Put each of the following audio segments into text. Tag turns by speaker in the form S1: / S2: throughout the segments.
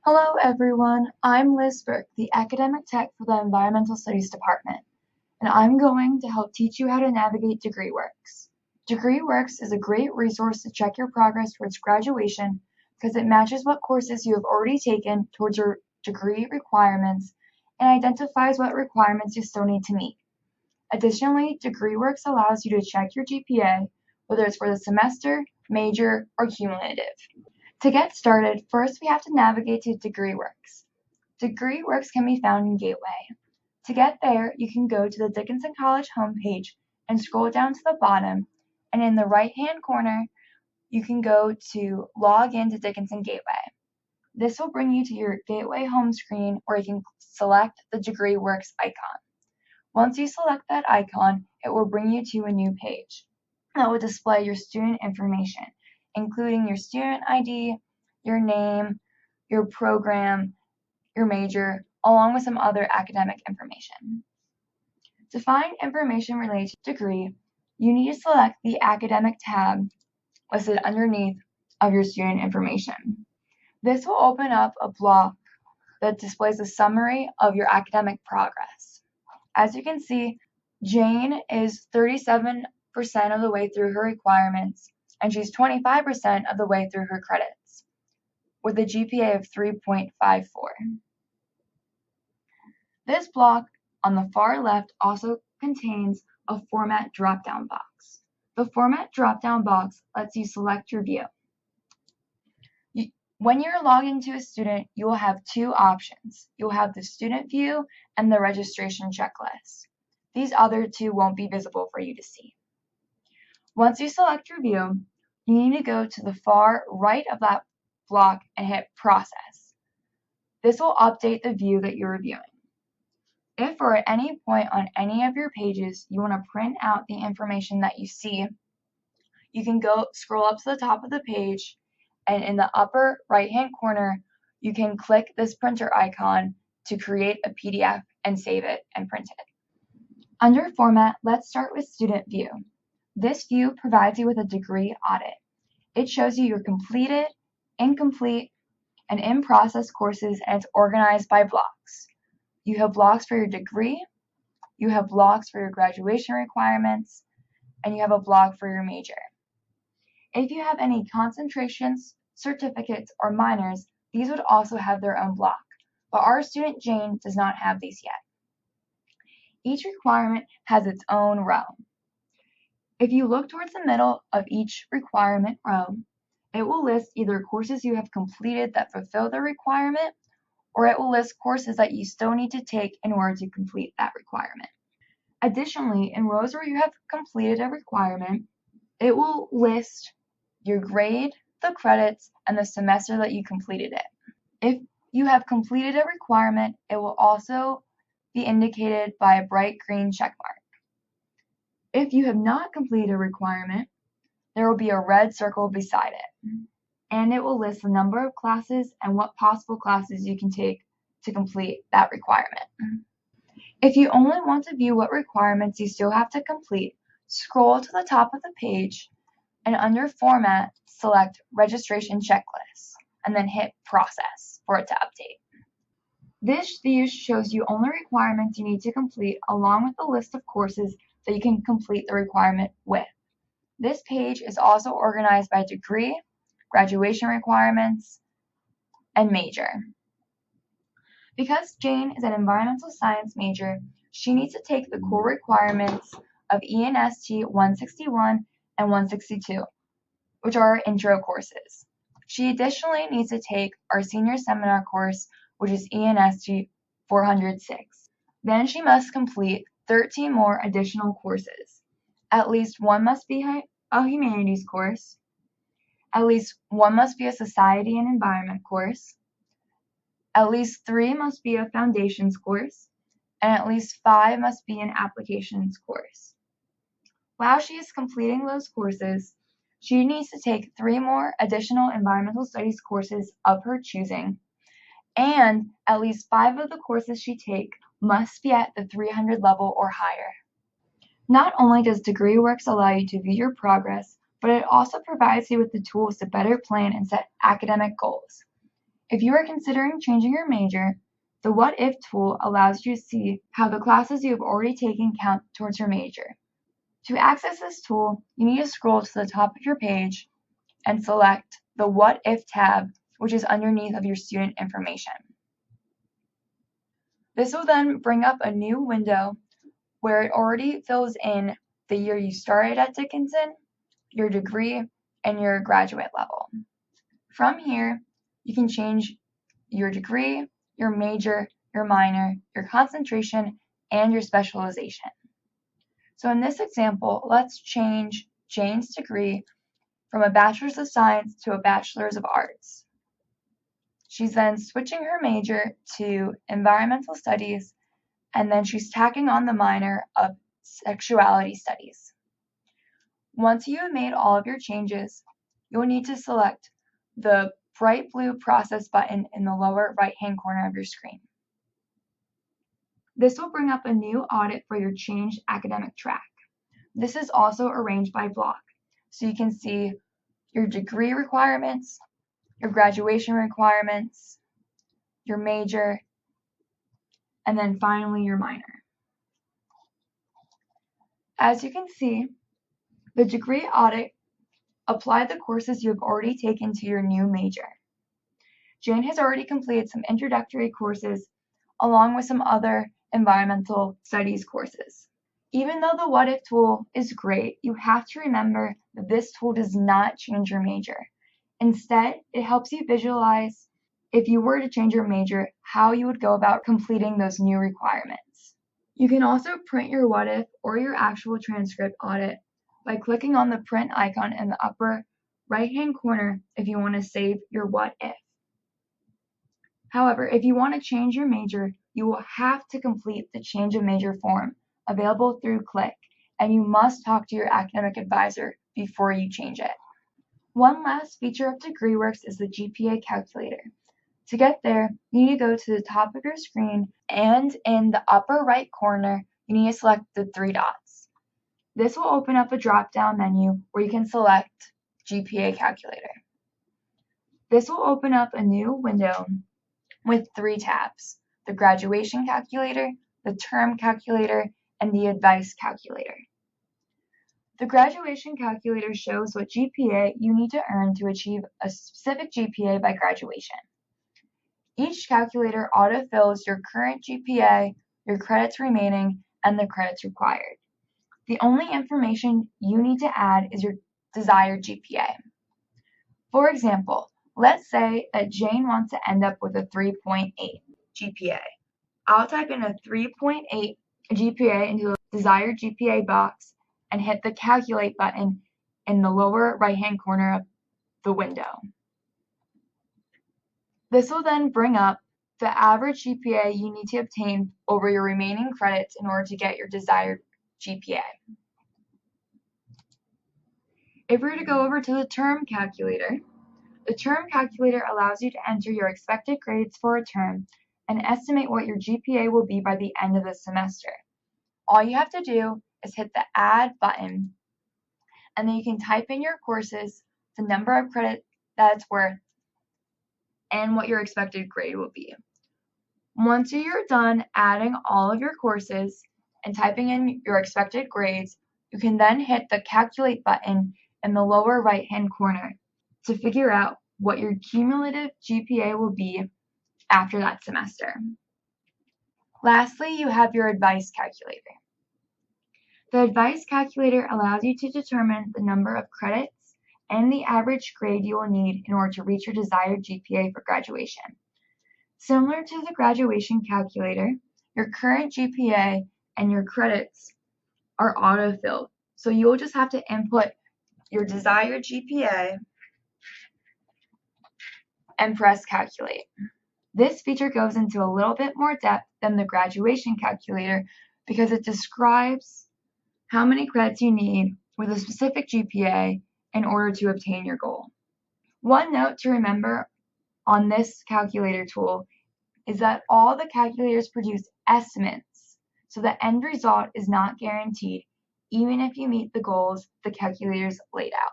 S1: Hello everyone, I'm Liz Burke, the Academic Tech for the Environmental Studies Department, and I'm going to help teach you how to navigate DegreeWorks. DegreeWorks is a great resource to check your progress towards graduation because it matches what courses you have already taken towards your degree requirements and identifies what requirements you still need to meet. Additionally, DegreeWorks allows you to check your GPA, whether it's for the semester, major, or cumulative. To get started, first we have to navigate to DegreeWorks. DegreeWorks can be found in Gateway. To get there, you can go to the Dickinson College homepage and scroll down to the bottom, and in the right-hand corner, you can go to Log in to Dickinson Gateway. This will bring you to your Gateway home screen where you can select the DegreeWorks icon. Once you select that icon, it will bring you to a new page that will display your student information, including your student ID, your name, your program, your major, along with some other academic information. To find information related to degree, you need to select the academic tab listed underneath of your student information. This will open up a block that displays a summary of your academic progress. As you can see, Jane is 37% of the way through her requirements, and she's 25% of the way through her credits, with a GPA of 3.54. This block on the far left also contains a format drop-down box. The format drop-down box lets you select your view. When you're logged into a student, you will have two options. You'll have the student view and the registration checklist. These other two won't be visible for you to see. Once you select your view, you need to go to the far right of that block and hit Process. This will update the view that you're reviewing. If or at any point on any of your pages you want to print out the information that you see, you can scroll up to the top of the page, and in the upper right-hand corner, you can click this printer icon to create a PDF and save it and print it. Under Format, let's start with Student View. This view provides you with a degree audit. It shows you your completed, incomplete, and in-process courses, and it's organized by blocks. You have blocks for your degree, you have blocks for your graduation requirements, and you have a block for your major. If you have any concentrations, certificates, or minors, these would also have their own block, but our student Jane does not have these yet. Each requirement has its own row. If you look towards the middle of each requirement row, it will list either courses you have completed that fulfill the requirement, or it will list courses that you still need to take in order to complete that requirement. Additionally, in rows where you have completed a requirement, it will list your grade, the credits, and the semester that you completed it. If you have completed a requirement, it will also be indicated by a bright green check mark. If you have not completed a requirement, there will be a red circle beside it, and it will list the number of classes and what possible classes you can take to complete that requirement. If you only want to view what requirements you still have to complete, scroll to the top of the page, and under Format, select Registration Checklist, and then hit Process for it to update. This view shows you only requirements you need to complete along with the list of courses that you can complete the requirement with. This page is also organized by degree, graduation requirements, and major. Because Jane is an environmental science major, she needs to take the core requirements of ENST 161 and 162, which are our intro courses. She additionally needs to take our senior seminar course, which is ENST 406. Then she must complete 13 more additional courses. At least one must be a humanities course, at least one must be a society and environment course, at least 3 must be a foundations course, and at least 5 must be an applications course. While she is completing those courses, she needs to take 3 more additional environmental studies courses of her choosing, and at least 5 of the courses she takes must be at the 300 level or higher. Not only does DegreeWorks allow you to view your progress, but it also provides you with the tools to better plan and set academic goals. If you are considering changing your major, the What If tool allows you to see how the classes you have already taken count towards your major. To access this tool, you need to scroll to the top of your page and select the What If tab, which is underneath of your student information. This will then bring up a new window where it already fills in the year you started at Dickinson, your degree, and your graduate level. From here, you can change your degree, your major, your minor, your concentration, and your specialization. So in this example, let's change Jane's degree from a Bachelor's of Science to a Bachelor's of Arts. She's then switching her major to Environmental Studies, and then she's tacking on the minor of Sexuality Studies. Once you have made all of your changes, you'll need to select the bright blue process button in the lower right-hand corner of your screen. This will bring up a new audit for your changed academic track. This is also arranged by block, so you can see your degree requirements, your graduation requirements, your major, and then finally your minor. As you can see, the degree audit applied the courses you have already taken to your new major. Jane has already completed some introductory courses along with some other environmental studies courses. Even though the What If tool is great, you have to remember that this tool does not change your major. Instead, it helps you visualize, if you were to change your major, how you would go about completing those new requirements. You can also print your What If or your actual transcript audit by clicking on the print icon in the upper right-hand corner if you want to save your What If. However, if you want to change your major, you will have to complete the change of major form available through Click, and you must talk to your academic advisor before you change it. One last feature of DegreeWorks is the GPA calculator. To get there, you need to go to the top of your screen, and in the upper right corner, you need to select the three dots. This will open up a drop-down menu where you can select GPA calculator. This will open up a new window with three tabs: the graduation calculator, the term calculator, and the advice calculator. The graduation calculator shows what GPA you need to earn to achieve a specific GPA by graduation. Each calculator autofills your current GPA, your credits remaining, and the credits required. The only information you need to add is your desired GPA. For example, let's say that Jane wants to end up with a 3.8 GPA. I'll type in a 3.8 GPA into the desired GPA box and hit the calculate button in the lower right-hand corner of the window. This will then bring up the average GPA you need to obtain over your remaining credits in order to get your desired GPA. If we were to go over to the term calculator, the term calculator allows you to enter your expected grades for a term and estimate what your GPA will be by the end of the semester. All you have to do is hit the Add button, and then you can type in your courses, the number of credit that it's worth, and what your expected grade will be. Once you're done adding all of your courses and typing in your expected grades, you can then hit the Calculate button in the lower right-hand corner to figure out what your cumulative GPA will be after that semester. Lastly, you have your advice calculator. The advice calculator allows you to determine the number of credits and the average grade you will need in order to reach your desired GPA for graduation. Similar to the graduation calculator, your current GPA and your credits are autofilled, so you'll just have to input your desired GPA and press calculate. This feature goes into a little bit more depth than the graduation calculator because it describes how many credits you need with a specific GPA in order to obtain your goal. One note to remember on this calculator tool is that all the calculators produce estimates, so the end result is not guaranteed, even if you meet the goals the calculators laid out.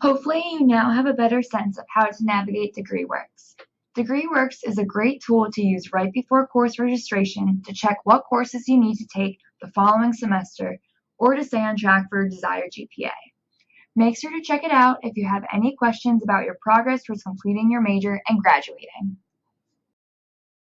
S1: Hopefully you now have a better sense of how to navigate DegreeWorks. DegreeWorks is a great tool to use right before course registration to check what courses you need to take the following semester or to stay on track for your desired GPA. Make sure to check it out if you have any questions about your progress towards completing your major and graduating.